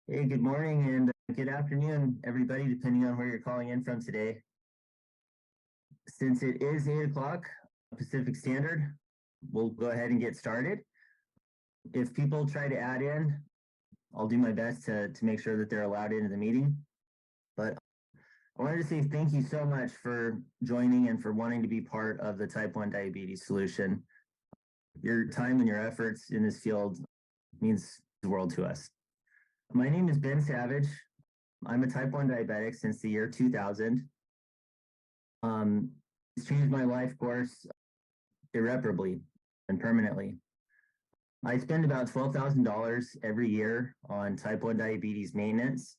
Hey, good morning and good afternoon, everybody, depending on where you're calling in from today. Since it is 8 o'clock Pacific Standard, we'll go ahead and get started. If people try to add in, I'll do my best to make sure that they're allowed into the meeting. But I wanted to say thank you so much for joining and for wanting to be part of the type 1 diabetes solution. Your time and your efforts in this field means the world to us. My name is Ben Savage. I'm a type 1 diabetic since the year 2000. It's changed my life course irreparably and permanently. I spend about $12,000 every year on type 1 diabetes maintenance.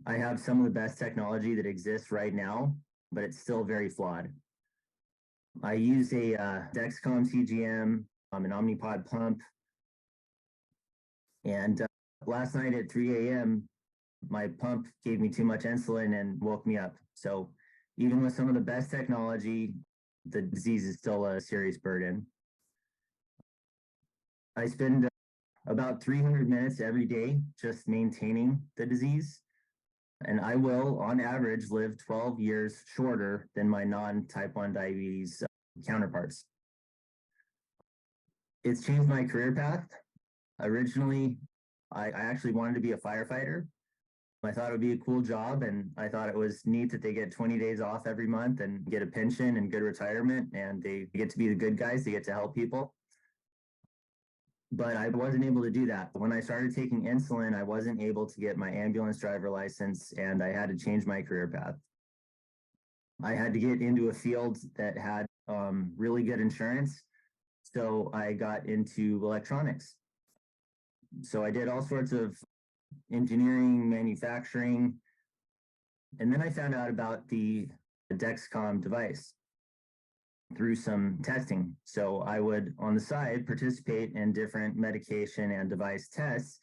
I have some of the best technology that exists right now, but it's still very flawed. I use a Dexcom CGM, an Omnipod pump, and last night at 3 a.m., my pump gave me too much insulin and woke me up. So even with some of the best technology, the disease is still a serious burden. I spend about 300 minutes every day just maintaining the disease, and I will, on average, live 12 years shorter than my non-type 1 diabetes counterparts. It's changed my career path. Originally, I actually wanted to be a firefighter. I thought it would be a cool job, and I thought it was neat that they get 20 days off every month and get a pension and good retirement, and they get to be the good guys. They get to help people. But I wasn't able to do that. When I started taking insulin, I wasn't able to get my ambulance driver license, and I had to change my career path. I had to get into a field that had really good insurance, so I got into electronics. So I did all sorts of engineering, manufacturing, and then I found out about the Dexcom device through some testing. So I would, on the side, participate in different medication and device tests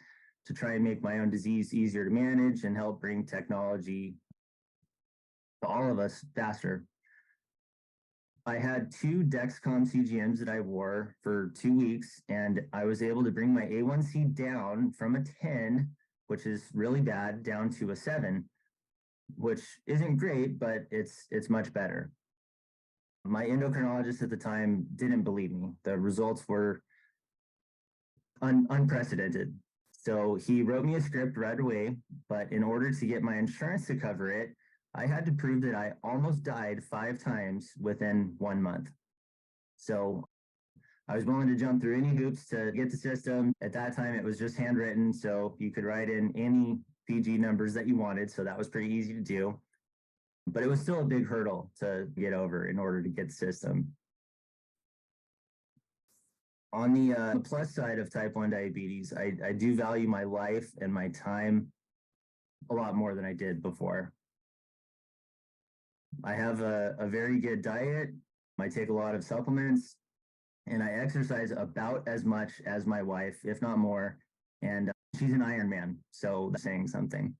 to try and make my own disease easier to manage and help bring technology to all of us faster. I had 2 Dexcom CGMs that I wore for 2 weeks, and I was able to bring my A1C down from a 10, which is really bad, down to a 7, which isn't great, but it's much better. My endocrinologist at the time didn't believe me. The results were unprecedented. So he wrote me a script right away, but in order to get my insurance to cover it, I had to prove that I almost died 5 times within 1 month. So I was willing to jump through any hoops to get the system. At that time, it was just handwritten, so you could write in any PG numbers that you wanted. So that was pretty easy to do. But it was still a big hurdle to get over in order to get the system. On the plus side of type 1 diabetes, I do value my life and my time a lot more than I did before. I have a very good diet. I take a lot of supplements, and I exercise about as much as my wife, if not more. And she's an Iron Man, so that's saying something.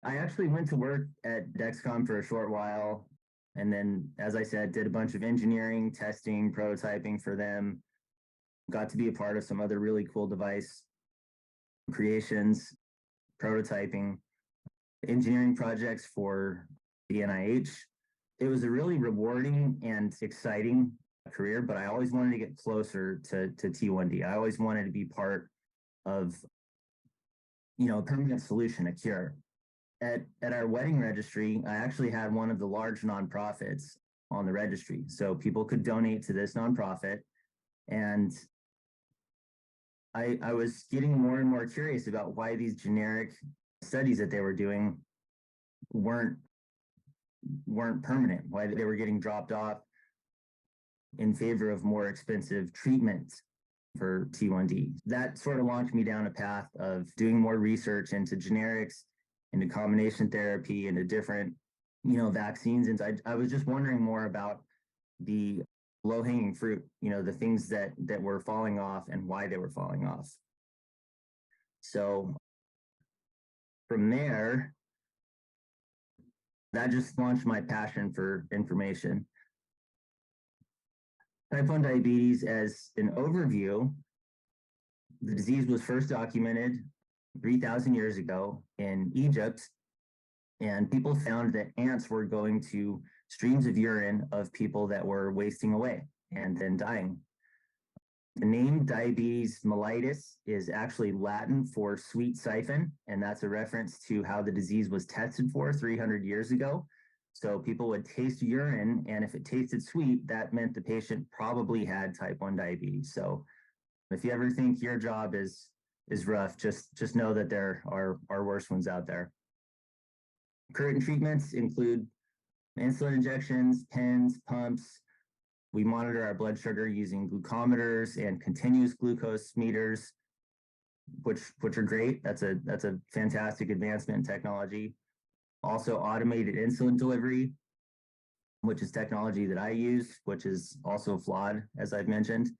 I actually went to work at Dexcom for a short while, and then, as I said, did a bunch of engineering, testing, prototyping for them. Got to be a part of some other really cool device creations, prototyping, engineering projects for the NIH. It was a really rewarding and exciting career, but I always wanted to get closer to T1D. I always wanted to be part of, a permanent solution, a cure. At our wedding registry, I actually had one of the large nonprofits on the registry. So people could donate to this nonprofit. And I was getting more and more curious about why these generic studies that they were doing weren't permanent, why they were getting dropped off in favor of more expensive treatments for T1D. That sort of launched me down a path of doing more research into generics, into combination therapy, into different, vaccines. And I was just wondering more about the low-hanging fruit, the things that were falling off and why they were falling off. So from there, that just launched my passion for information. Type 1 diabetes, as an overview, The disease was first documented 3,000 years ago in Egypt, and people found that ants were going to streams of urine of people that were wasting away and then dying. The name diabetes mellitus is actually Latin for sweet siphon, and that's a reference to how the disease was tested for 300 years ago. So people would taste urine, and if it tasted sweet, that meant the patient probably had type 1 diabetes. So if you ever think your job is rough, just know that there are worse ones out there. Current treatments include insulin injections, pens, pumps. We monitor our blood sugar using glucometers and continuous glucose meters, which are great. That's a fantastic advancement in technology. Also, automated insulin delivery, which is technology that I use, which is also flawed, as I've mentioned.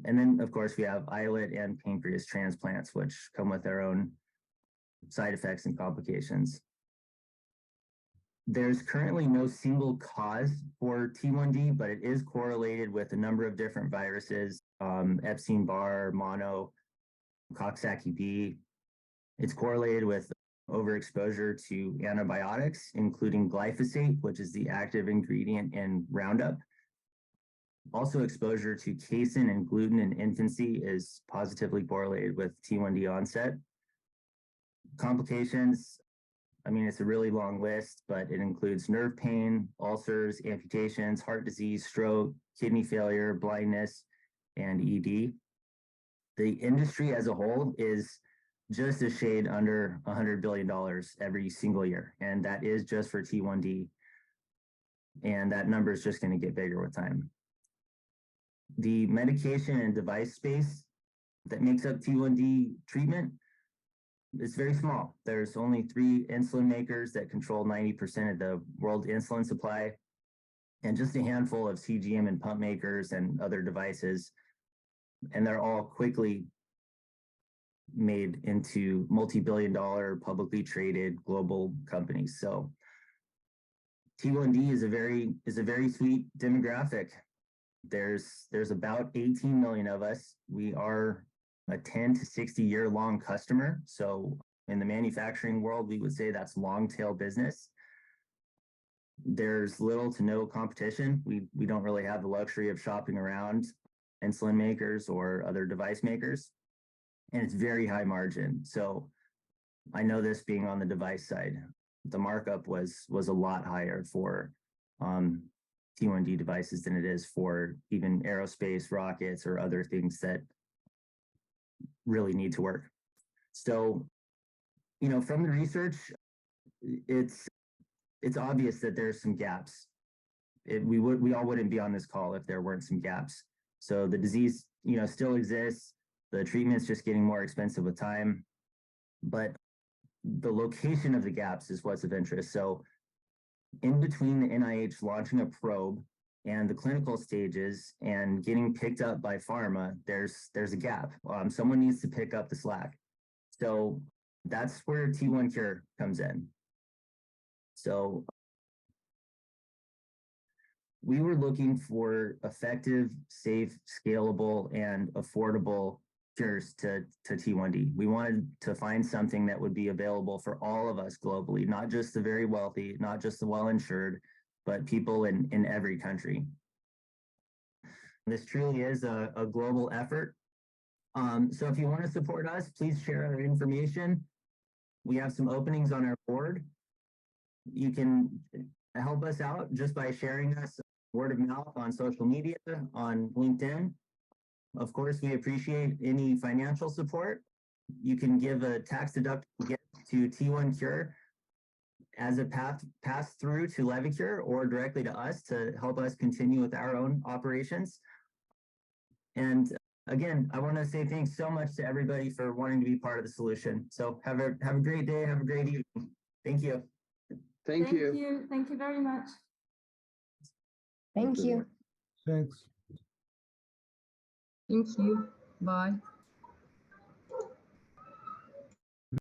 And then, of course, we have islet and pancreas transplants, which come with their own side effects and complications. There's currently no single cause for T1D, but it is correlated with a number of different viruses, Epstein-Barr, mono, Coxsackie B. It's correlated with overexposure to antibiotics, including glyphosate, which is the active ingredient in Roundup. Also, exposure to casein and gluten in infancy is positively correlated with T1D onset. Complications, I mean, it's a really long list, but it includes nerve pain, ulcers, amputations, heart disease, stroke, kidney failure, blindness, and ED. The industry as a whole is just a shade under $100 billion every single year, and that is just for T1D. And that number is just going to get bigger with time. The medication and device space that makes up T1D treatment is very small. There's only 3 insulin makers that control 90% of the world insulin supply, and just a handful of CGM and pump makers and other devices. And they're all quickly made into multi-billion-dollar publicly traded global companies. So T1D is a very sweet demographic. There's about 18 million of us. We are a 10 to 60 year long customer. So in the manufacturing world, we would say that's long tail business. There's little to no competition. We don't really have the luxury of shopping around insulin makers or other device makers. And it's very high margin. So I know this being on the device side, the markup was a lot higher for T1D devices than it is for even aerospace, rockets, or other things that really need to work. So, you know, from the research, it's obvious that there's some gaps. We all wouldn't be on this call if there weren't some gaps. So the disease, you know, still exists. The treatment's just getting more expensive with time, but the location of the gaps is what's of interest. So in between the NIH launching a probe and the clinical stages and getting picked up by pharma, there's a gap. Someone needs to pick up the slack. So that's where T1Cure comes in. So we were looking for effective, safe, scalable, and affordable cures to T1D. We wanted to find something that would be available for all of us globally, not just the very wealthy, not just the well-insured, but people in every country. This truly is a global effort. So if you want to support us, please share our information. We have some openings on our board. You can help us out just by sharing us word of mouth on social media, on LinkedIn. Of course, we appreciate any financial support. You can give a tax-deductible gift to T1Cure as a pass through to Levicure or directly to us to help us continue with our own operations. And again, I want to say thanks so much to everybody for wanting to be part of the solution. So have a great day. Have a great evening. Thank you. Thank you. Thank you very much. Thank you. Thanks. Thank you. Bye.